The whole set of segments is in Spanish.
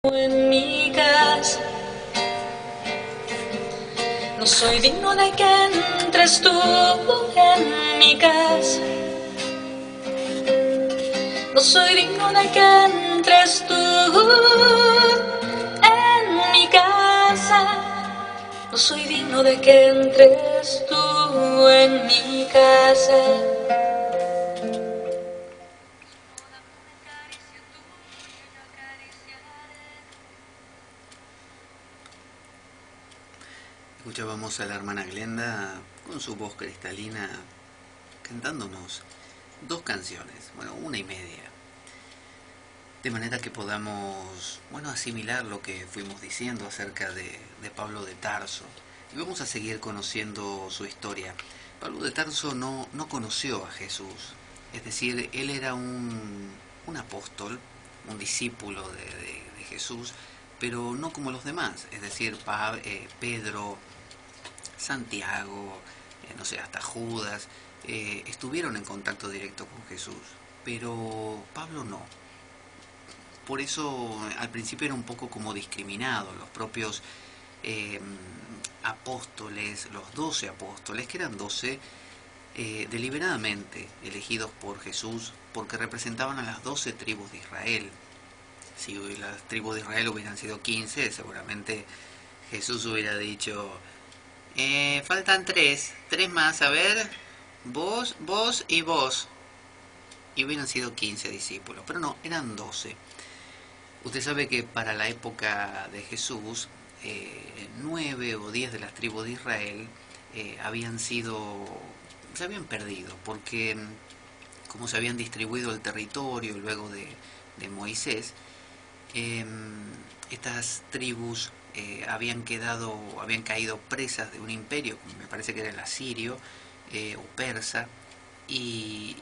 En mi casa, no soy digno de que entres tú en mi casa. No soy digno de que entres tú en mi casa. No soy digno de que entres tú en mi casa. Escuchábamos a la hermana Glenda con su voz cristalina cantándonos dos canciones, bueno, una y media, de manera que podamos, bueno, asimilar lo que fuimos diciendo acerca de Pablo de Tarso. Y vamos a seguir conociendo su historia. Pablo de Tarso no conoció a Jesús, es decir, él era un apóstol, un discípulo de Jesús, pero no como los demás, es decir, Pedro, Santiago, no sé, hasta Judas, estuvieron en contacto directo con Jesús, pero Pablo no. Por eso al principio era un poco como discriminado. Los propios eh, apóstoles, los 12 apóstoles, que eran 12 deliberadamente elegidos por Jesús porque representaban a las 12 tribus de Israel. Si las tribus de Israel hubieran sido 15, seguramente Jesús hubiera dicho, faltan tres más, a ver, vos y vos. Y hubieran sido 15 discípulos, pero no, eran 12. Usted sabe que para la época de Jesús, 9 o 10 de las tribus de Israel se habían perdido, porque como se habían distribuido el territorio luego de Moisés, eh, estas tribus habían caído presas de un imperio, me parece que era el asirio o persa, y,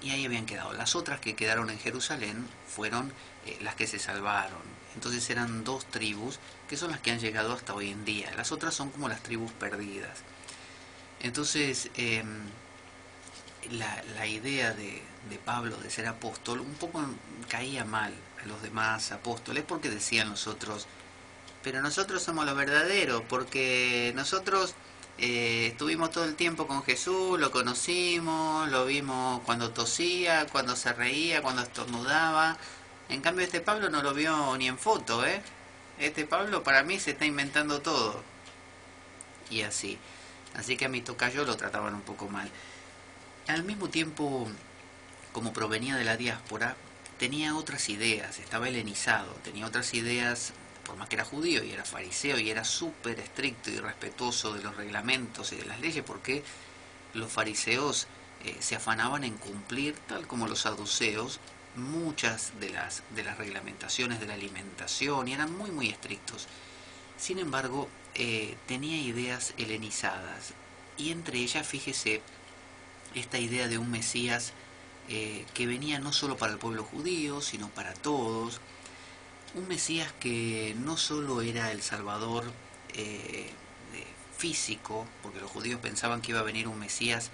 y ahí habían quedado. Las otras que quedaron en Jerusalén fueron las que se salvaron. Entonces eran dos tribus que son las que han llegado hasta hoy en día. Las otras son como las tribus perdidas. Entonces la idea de Pablo de ser apóstol un poco caía mal a los demás apóstoles porque decían los otros, pero nosotros somos los verdaderos, porque nosotros estuvimos todo el tiempo con Jesús, lo conocimos, lo vimos cuando tosía, cuando se reía, cuando estornudaba. En cambio este Pablo no lo vio ni en foto, ¿eh? Este Pablo para mí se está inventando todo. Y así. Así que a mi tocayo lo trataban un poco mal. Al mismo tiempo, como provenía de la diáspora, tenía otras ideas, estaba helenizado, tenía otras ideas, por más que era judío y era fariseo y era súper estricto y respetuoso de los reglamentos y de las leyes, porque los fariseos se afanaban en cumplir, tal como los saduceos, muchas de las reglamentaciones de la alimentación y eran muy muy estrictos. Sin embargo, tenía ideas helenizadas y entre ellas, fíjese, esta idea de un Mesías que venía no solo para el pueblo judío, sino para todos. Un Mesías que no solo era el Salvador físico, porque los judíos pensaban que iba a venir un Mesías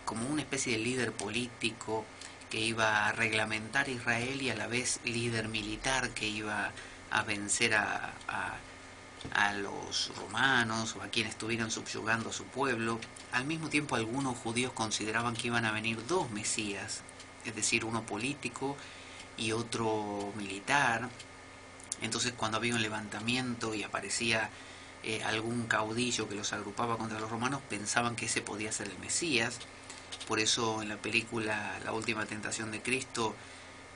como una especie de líder político que iba a reglamentar Israel y a la vez líder militar que iba a vencer a los romanos o a quienes estuvieran subyugando a su pueblo. Al mismo tiempo algunos judíos consideraban que iban a venir dos mesías, es decir, uno político y otro militar. Entonces cuando había un levantamiento y aparecía algún caudillo que los agrupaba contra los romanos, pensaban que ese podía ser el Mesías. Por eso en la película La Última Tentación de Cristo,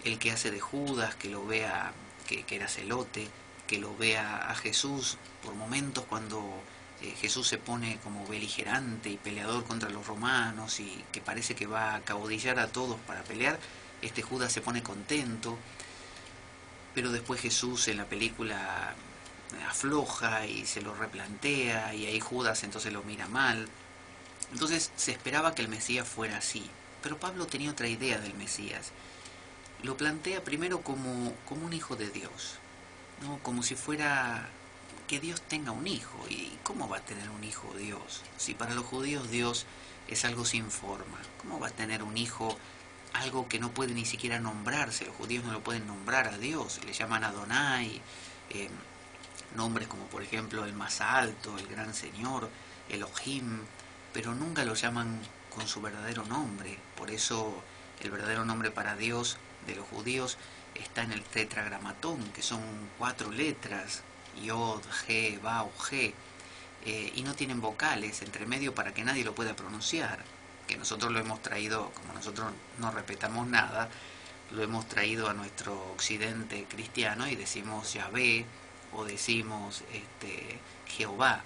el que hace de Judas, que lo vea, que era celote, que lo vea a Jesús por momentos cuando Jesús se pone como beligerante y peleador contra los romanos y que parece que va a caudillar a todos para pelear, este Judas se pone contento, pero después Jesús en la película afloja y se lo replantea y ahí Judas entonces lo mira mal. Entonces se esperaba que el Mesías fuera así, pero Pablo tenía otra idea del Mesías. Lo plantea primero como un hijo de Dios, ¿no? Como si fuera que Dios tenga un hijo. ¿Y cómo va a tener un hijo Dios? Si para los judíos Dios es algo sin forma, ¿cómo va a tener un hijo algo que no puede ni siquiera nombrarse. Los judíos no lo pueden nombrar a Dios, le llaman Adonai, eh, nombres como por ejemplo el más alto, el gran Señor, Elohim, pero nunca lo llaman con su verdadero nombre. Por eso el verdadero nombre para Dios de los judíos está en el tetragramatón, que son 4 letras, Yod, He, Vav, He, y no tienen vocales entre medio para que nadie lo pueda pronunciar, que nosotros lo hemos traído, como nosotros no respetamos nada, lo hemos traído a nuestro occidente cristiano y decimos Yahvé o decimos Jehová,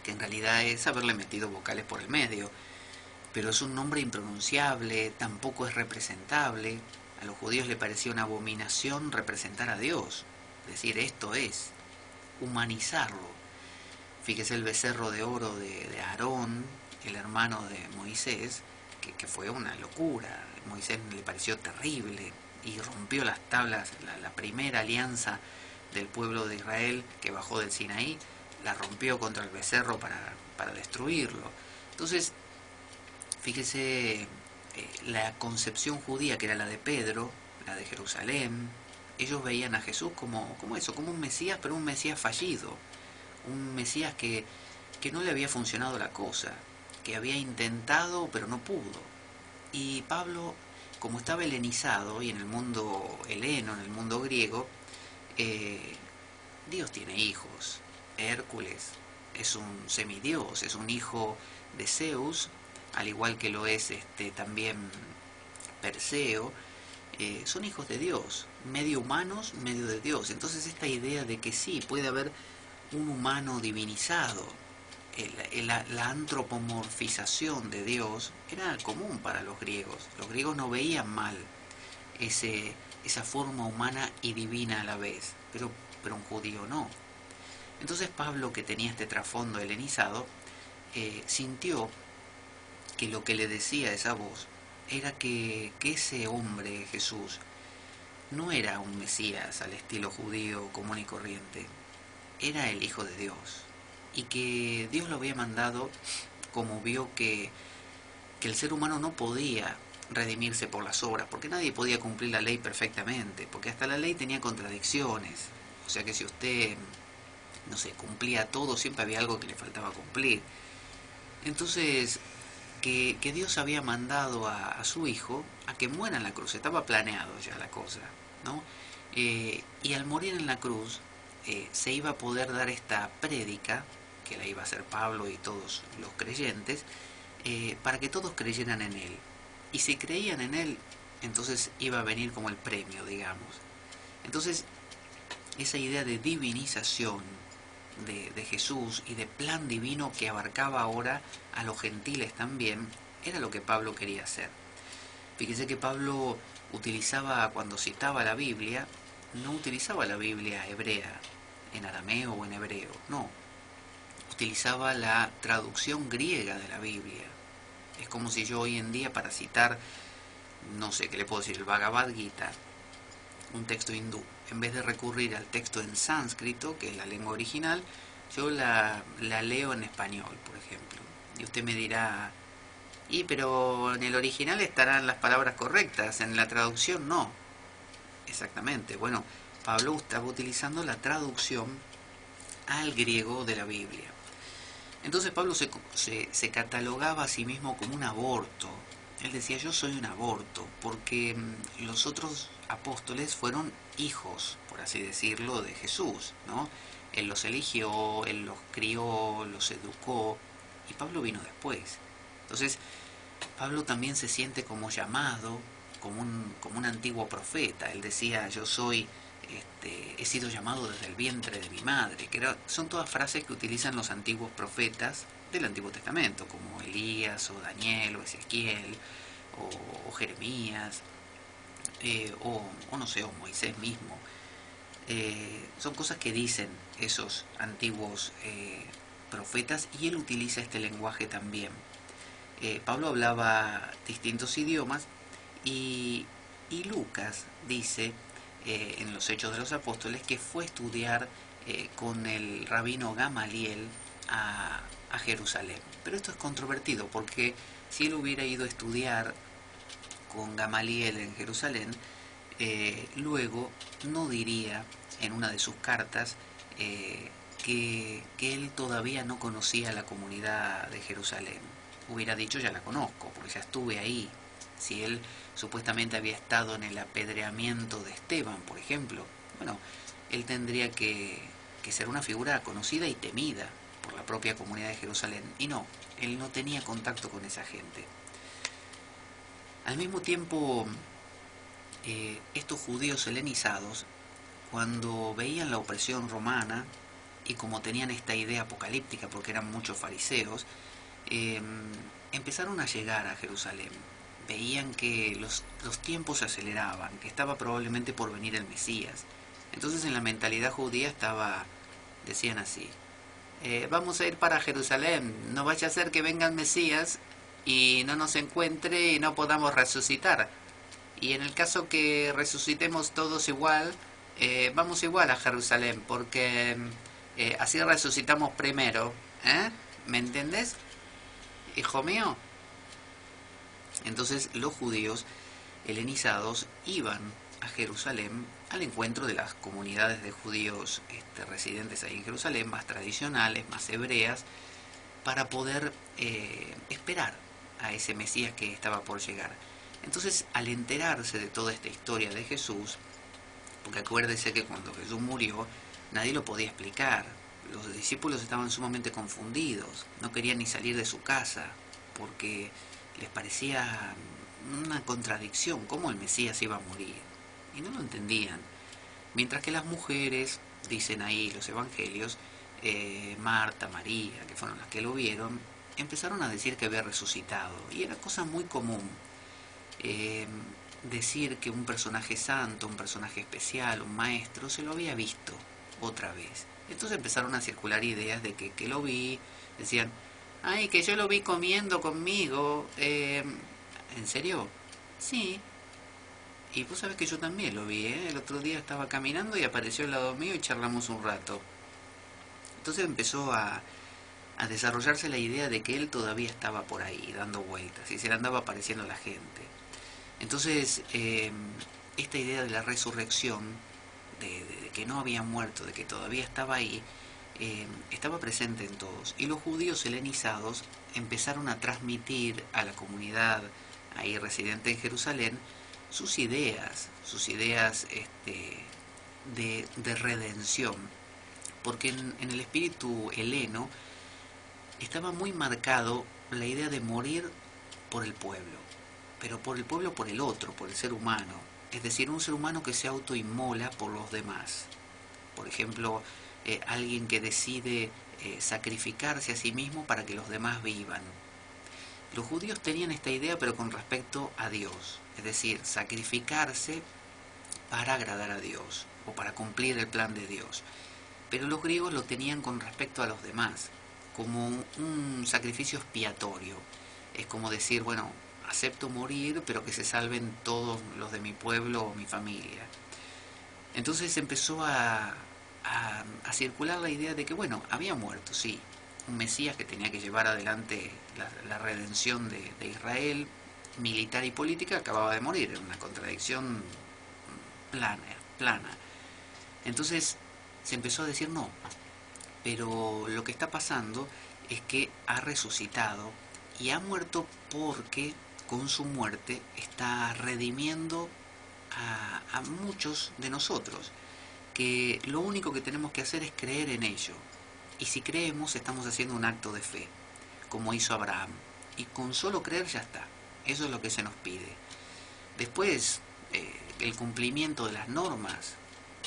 que en realidad es haberle metido vocales por el medio, pero es un nombre impronunciable, tampoco es representable. A los judíos les parecía una abominación representar a Dios, decir esto es, humanizarlo. Fíjese el becerro de oro de Aarón, el hermano de Moisés, que fue una locura. Moisés le pareció terrible y rompió las tablas, la primera alianza del pueblo de Israel que bajó del Sinaí, la rompió contra el becerro para destruirlo. Entonces, fíjese la concepción judía, que era la de Pedro, la de Jerusalén. Ellos veían a Jesús como eso, como un Mesías, pero un Mesías fallido, un Mesías que no le había funcionado la cosa, que había intentado pero no pudo. Y Pablo, como estaba helenizado y en el mundo heleno, en el mundo griego, Dios tiene hijos. Hércules es un semidios, es un hijo de Zeus, al igual que lo es también Perseo. Son hijos de Dios, medio humanos, medio de Dios. Entonces esta idea de que sí, puede haber un humano divinizado, la antropomorfización de Dios era común para los griegos. Los griegos no veían mal esa forma humana y divina a la vez, pero un judío no. Entonces Pablo, que tenía este trasfondo helenizado, sintió que lo que le decía esa voz era que ese hombre, Jesús, no era un Mesías al estilo judío común y corriente, era el Hijo de Dios, y que Dios lo había mandado como vio que el ser humano no podía redimirse por las obras, porque nadie podía cumplir la ley perfectamente, porque hasta la ley tenía contradicciones. O sea que si usted, no sé, cumplía todo, siempre había algo que le faltaba cumplir. Entonces, que Dios había mandado a su Hijo a que muera en la cruz, estaba planeado ya la cosa, ¿no? Y al morir en la cruz, se iba a poder dar esta prédica, que la iba a hacer Pablo y todos los creyentes, para que todos creyeran en Él. Y si creían en Él, entonces iba a venir como el premio, digamos. Entonces, esa idea de divinización de Jesús y de plan divino que abarcaba ahora a los gentiles también, era lo que Pablo quería hacer. Fíjese que Pablo utilizaba, cuando citaba la Biblia, no utilizaba la Biblia hebrea, en arameo o en hebreo, no. Utilizaba la traducción griega de la Biblia. Es como si yo hoy en día, para citar, no sé, ¿qué le puedo decir? El Bhagavad Gita, un texto hindú, en vez de recurrir al texto en sánscrito, que es la lengua original, yo la leo en español, por ejemplo. Y usted me dirá, pero en el original estarán las palabras correctas, en la traducción no. Exactamente. Bueno, Pablo estaba utilizando la traducción al griego de la Biblia. Entonces Pablo se catalogaba a sí mismo como un aborto. Él decía, yo soy un aborto, porque los otros apóstoles fueron hijos, por así decirlo, de Jesús, ¿no? Él los eligió, él los crió, los educó, y Pablo vino después. Entonces, Pablo también se siente como llamado, como un antiguo profeta. Él decía, yo soy, he sido llamado desde el vientre de mi madre, son todas frases que utilizan los antiguos profetas del Antiguo Testamento, como Elías, o Daniel, o Ezequiel, o Jeremías, o no sé, o Moisés mismo. Son cosas que dicen esos antiguos profetas, y él utiliza este lenguaje también. Pablo hablaba distintos idiomas, y Lucas dice en los Hechos de los Apóstoles que fue a estudiar con el rabino Gamaliel a Jerusalén. Pero esto es controvertido, porque si él hubiera ido a estudiar con Gamaliel en Jerusalén, luego no diría en una de sus cartas que él todavía no conocía la comunidad de Jerusalén. Hubiera dicho, ya la conozco, porque ya estuve ahí. Si él supuestamente había estado en el apedreamiento de Esteban, por ejemplo, bueno, él tendría que ser una figura conocida y temida por la propia comunidad de Jerusalén. Y no, él no tenía contacto con esa gente. Al mismo tiempo, estos judíos helenizados, cuando veían la opresión romana, y como tenían esta idea apocalíptica, porque eran muchos fariseos, empezaron a llegar a Jerusalén. Veían que los tiempos se aceleraban, que estaba probablemente por venir el Mesías. Entonces en la mentalidad judía decían así, vamos a ir para Jerusalén, no vaya a ser que venga el Mesías y no nos encuentre y no podamos resucitar. Y en el caso que resucitemos todos igual, vamos igual a Jerusalén, porque así resucitamos primero. ¿Me entendés, hijo mío? Entonces los judíos helenizados iban a Jerusalén al encuentro de las comunidades de judíos residentes ahí en Jerusalén, más tradicionales, más hebreas, para poder esperar a ese Mesías que estaba por llegar. Entonces, al enterarse de toda esta historia de Jesús, porque acuérdese que cuando Jesús murió, nadie lo podía explicar. Los discípulos estaban sumamente confundidos, no querían ni salir de su casa, porque les parecía una contradicción, cómo el Mesías iba a morir, y no lo entendían. Mientras que las mujeres, dicen ahí los evangelios, Marta, María, que fueron las que lo vieron, empezaron a decir que había resucitado, y era cosa muy común decir que un personaje santo, un personaje especial, un maestro, se lo había visto otra vez. Entonces empezaron a circular ideas de que lo vi, decían, ay, que yo lo vi comiendo conmigo. ¿En serio? Sí. Y vos sabés que yo también lo vi, el otro día estaba caminando y apareció al lado mío y charlamos un rato. Entonces empezó a desarrollarse la idea de que él todavía estaba por ahí, dando vueltas, y se le andaba apareciendo a la gente. Entonces, esta idea de la resurrección, de que no había muerto, de que todavía estaba ahí, estaba presente en todos. Y los judíos helenizados empezaron a transmitir a la comunidad ahí residente en Jerusalén sus ideas de redención. Porque en el espíritu heleno estaba muy marcado la idea de morir por el pueblo, pero por el pueblo, por el otro, por el ser humano. Es decir, un ser humano que se autoinmola por los demás. Por ejemplo, alguien que decide sacrificarse a sí mismo para que los demás vivan. Los judíos tenían esta idea, pero con respecto a Dios. Es decir, sacrificarse para agradar a Dios o para cumplir el plan de Dios. Pero los griegos lo tenían con respecto a los demás, como un sacrificio expiatorio. Es como decir, bueno, acepto morir, pero que se salven todos los de mi pueblo o mi familia. Entonces empezó a circular la idea de que, bueno, había muerto, sí, un Mesías que tenía que llevar adelante la redención de Israel, militar y política, acababa de morir, era una contradicción plana. Entonces se empezó a decir no, pero lo que está pasando es que ha resucitado y ha muerto porque con su muerte está redimiendo a muchos de nosotros, que lo único que tenemos que hacer es creer en ello, y si creemos estamos haciendo un acto de fe, como hizo Abraham, y con solo creer ya está. Eso es lo que se nos pide. Después, el cumplimiento de las normas,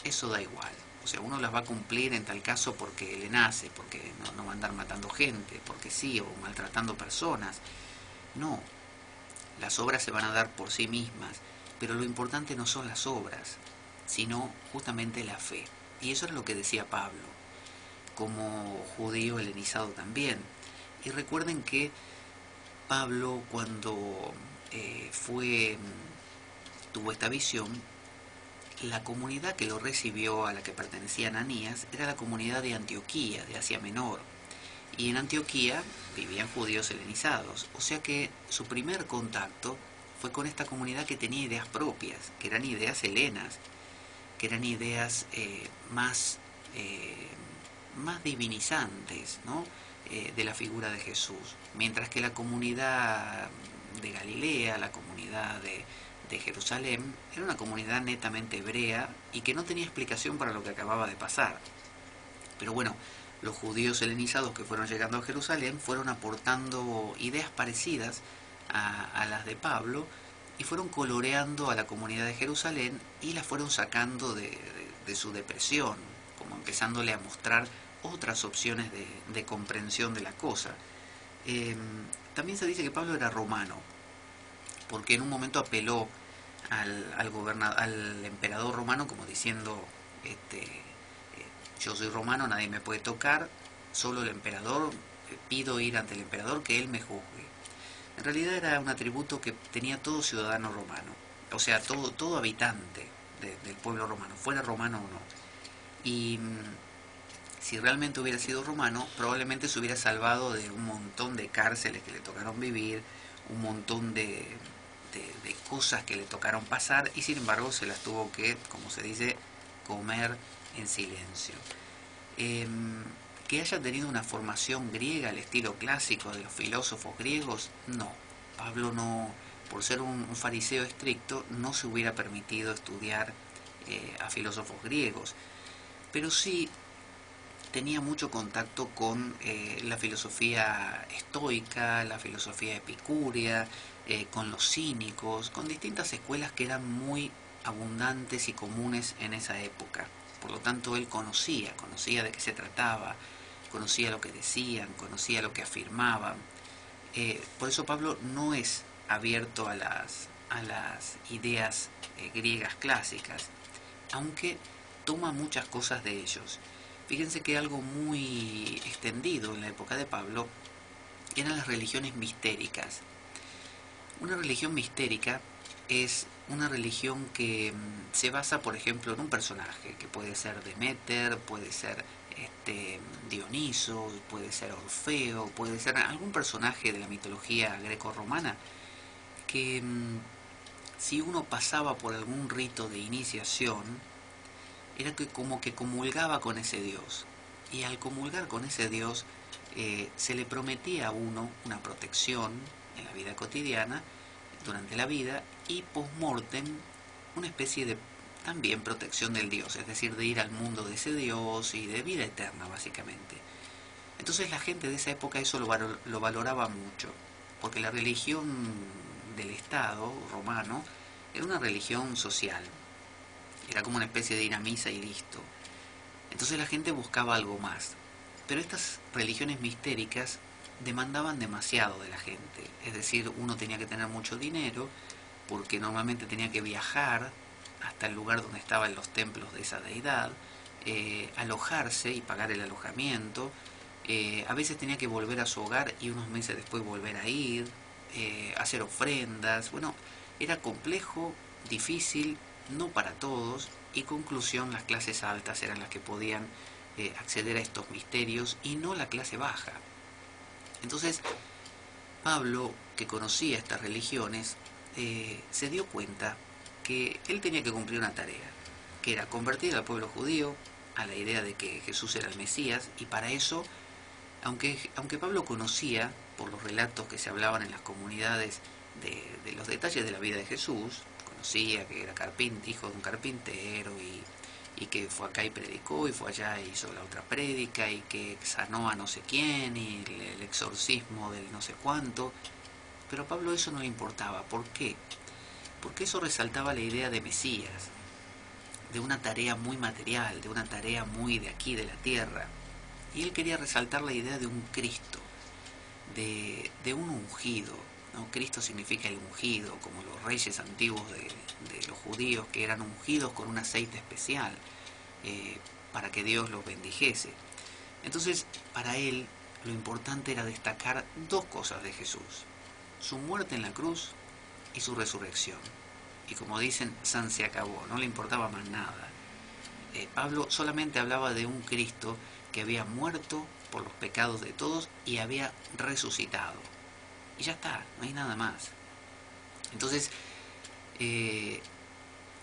eso da igual. O sea, uno las va a cumplir en tal caso porque le nace, porque no va a andar matando gente, porque sí, o maltratando personas. No, las obras se van a dar por sí mismas, pero lo importante no son las obras, sino justamente la fe. Y eso es lo que decía Pablo, como judío helenizado también. Y recuerden que Pablo, cuando tuvo esta visión, la comunidad que lo recibió, a la que pertenecía Ananías, era la comunidad de Antioquía, de Asia Menor. Y en Antioquía vivían judíos helenizados. O sea que su primer contacto fue con esta comunidad que tenía ideas propias, que eran ideas helenas, que eran ideas más divinizantes, ¿no? De la figura de Jesús, mientras que la comunidad de Galilea, la comunidad de Jerusalén, era una comunidad netamente hebrea y que no tenía explicación para lo que acababa de pasar. Pero bueno, los judíos helenizados que fueron llegando a Jerusalén fueron aportando ideas parecidas a las de Pablo y fueron coloreando a la comunidad de Jerusalén y la fueron sacando de su depresión, como empezándole a mostrar otras opciones de comprensión de la cosa. También se dice que Pablo era romano, porque en un momento apeló al emperador romano como diciendo, yo soy romano, nadie me puede tocar, solo el emperador, pido ir ante el emperador que él me juzgue. En realidad era un atributo que tenía todo ciudadano romano, o sea, todo habitante del pueblo romano, fuera romano o no. Y si realmente hubiera sido romano, probablemente se hubiera salvado de un montón de cárceles que le tocaron vivir, un montón de cosas que le tocaron pasar, y sin embargo se las tuvo que, como se dice, comer en silencio. Que haya tenido una formación griega al estilo clásico de los filósofos griegos, no. Pablo no, por ser un fariseo estricto, no se hubiera permitido estudiar a filósofos griegos, pero sí tenía mucho contacto con la filosofía estoica, la filosofía epicúrea, con los cínicos, con distintas escuelas que eran muy abundantes y comunes en esa época. Por lo tanto, él conocía de qué se trataba, conocía lo que decían, conocía lo que afirmaban. Por eso Pablo no es abierto a las ideas griegas clásicas, aunque toma muchas cosas de ellos. Fíjense que algo muy extendido en la época de Pablo eran las religiones mistéricas. Una religión mistérica es una religión que se basa, por ejemplo, en un personaje, que puede ser Deméter, puede ser Dioniso, puede ser Orfeo, puede ser algún personaje de la mitología greco-romana, que si uno pasaba por algún rito de iniciación, era que como que comulgaba con ese Dios. Y al comulgar con ese Dios, se le prometía a uno una protección en la vida cotidiana, durante la vida, y post-mortem una especie de también protección del Dios, es decir, de ir al mundo de ese Dios y de vida eterna, básicamente. Entonces la gente de esa época eso lo valoraba mucho, porque la religión del Estado romano era una religión social, era como una especie de ir a misa y listo. Entonces la gente buscaba algo más. Pero estas religiones mistéricas demandaban demasiado de la gente. Es decir, uno tenía que tener mucho dinero, porque normalmente tenía que viajar hasta el lugar donde estaban los templos de esa deidad, alojarse y pagar el alojamiento. A veces tenía que volver a su hogar y unos meses después volver a ir, hacer ofrendas. Bueno, era complejo, difícil, no para todos, y conclusión, las clases altas eran las que podían acceder a estos misterios y no la clase baja. Entonces, Pablo, que conocía estas religiones, se dio cuenta que él tenía que cumplir una tarea, que era convertir al pueblo judío a la idea de que Jesús era el Mesías, y para eso, aunque Pablo conocía, por los relatos que se hablaban en las comunidades, de los detalles de la vida de Jesús, conocía que era hijo de un carpintero, y que fue acá y predicó, y fue allá y hizo la otra prédica, y que sanó a no sé quién, y el exorcismo del no sé cuánto. Pero a Pablo eso no le importaba. ¿Por qué? Porque eso resaltaba la idea de Mesías, de una tarea muy material, de una tarea muy de aquí, de la tierra. Y él quería resaltar la idea de un Cristo, de un ungido, ¿no? Cristo significa el ungido, como los reyes antiguos de los judíos, que eran ungidos con un aceite especial para que Dios los bendijese. Entonces, para él, lo importante era destacar dos cosas de Jesús: su muerte en la cruz y su resurrección. Y como dicen, san se acabó, no le importaba más nada. Pablo solamente hablaba de un Cristo que había muerto por los pecados de todos y había resucitado. Y ya está, no hay nada más. Entonces,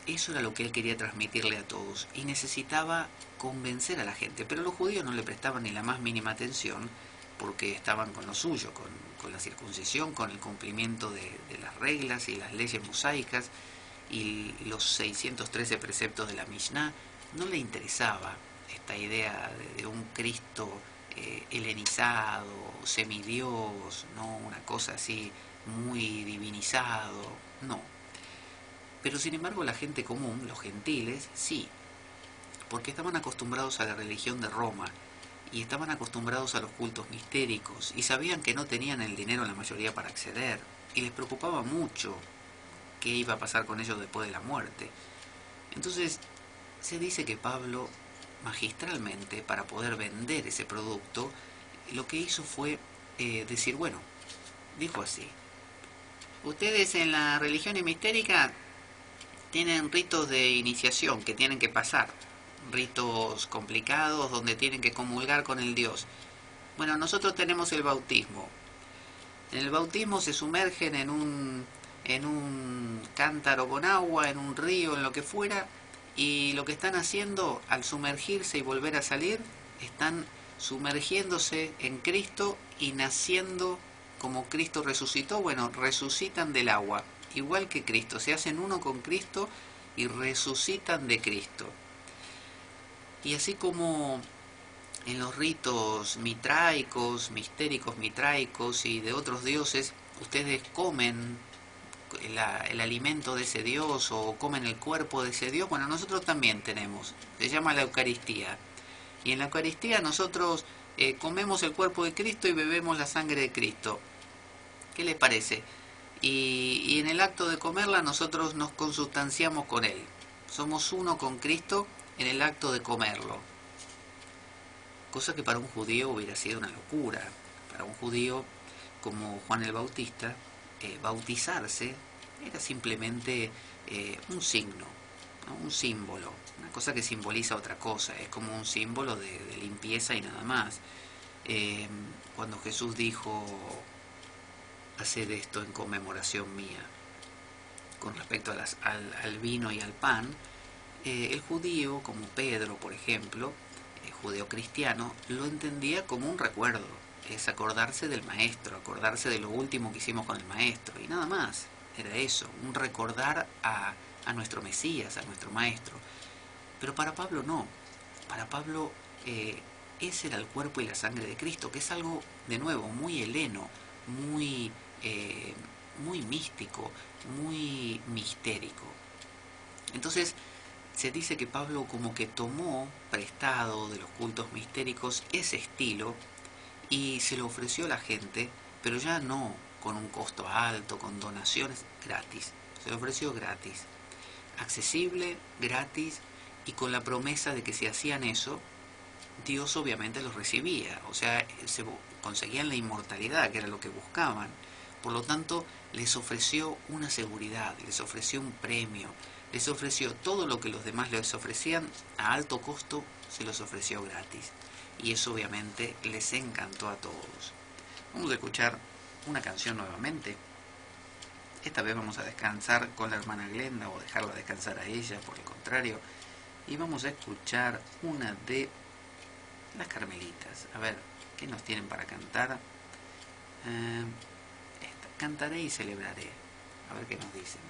eso era lo que él quería transmitirle a todos y necesitaba convencer a la gente, pero los judíos no le prestaban ni la más mínima atención porque estaban con lo suyo, con la circuncisión, con el cumplimiento de las reglas y las leyes mosaicas y los 613 preceptos de la Mishnah. No le interesaba esta idea de un Cristo helenizado, semidios, no una cosa así muy divinizado, no. Pero sin embargo la gente común, los gentiles, sí, porque estaban acostumbrados a la religión de Roma y estaban acostumbrados a los cultos mistéricos y sabían que no tenían el dinero la mayoría para acceder y les preocupaba mucho qué iba a pasar con ellos después de la muerte. Entonces se dice que Pablo magistralmente, para poder vender ese producto, lo que hizo fue decir, bueno, dijo así: ustedes en la religión mistérica tienen ritos de iniciación que tienen que pasar, ritos complicados donde tienen que comulgar con el Dios. Bueno, nosotros tenemos el bautismo. En el bautismo se sumergen en un cántaro con agua, en un río, en lo que fuera, y lo que están haciendo al sumergirse y volver a salir, están sumergiéndose en Cristo y naciendo como Cristo resucitó. Bueno, resucitan del agua, igual que Cristo, se hacen uno con Cristo y resucitan de Cristo. Y así como en los ritos mitraicos, mistéricos mitraicos y de otros dioses, ustedes comen el alimento de ese dios o comen el cuerpo de ese dios, bueno, nosotros también tenemos, se llama la Eucaristía. Y en la Eucaristía nosotros comemos el cuerpo de Cristo y bebemos la sangre de Cristo. ¿Qué les parece? Y en el acto de comerla nosotros nos consustanciamos con Él. Somos uno con Cristo en el acto de comerlo. Cosa que para un judío hubiera sido una locura. Para un judío como Juan el Bautista, bautizarse era simplemente un signo, ¿no? Un símbolo, una cosa que simboliza otra cosa, es como un símbolo de limpieza y nada más. Cuando Jesús dijo: haced esto en conmemoración mía, con respecto al vino y al pan, el judío, como Pedro por ejemplo, judeo cristiano, lo entendía como un recuerdo, es acordarse del maestro, acordarse de lo último que hicimos con el maestro, y nada más, era eso, un recordar a nuestro Mesías, a nuestro maestro. Pero para Pablo no, para Pablo ese era el cuerpo y la sangre de Cristo, que es algo, de nuevo, muy heleno, muy, muy místico, muy mistérico. Entonces, se dice que Pablo como que tomó prestado de los cultos mistéricos ese estilo y se lo ofreció a la gente, pero ya no con un costo alto, con donaciones, gratis. Se lo ofreció gratis, accesible, gratis, y con la promesa de que si hacían eso, Dios obviamente los recibía. O sea, se conseguían la inmortalidad, que era lo que buscaban. Por lo tanto, les ofreció una seguridad, les ofreció un premio, les ofreció todo lo que los demás les ofrecían a alto costo, se los ofreció gratis. Y eso obviamente les encantó a todos. Vamos a escuchar una canción nuevamente. Esta vez vamos a descansar con la hermana Glenda, o dejarla descansar a ella, por el contrario. Y vamos a escuchar una de las Carmelitas. A ver, ¿qué nos tienen para cantar? Esta, Cantaré y celebraré. A ver qué nos dicen.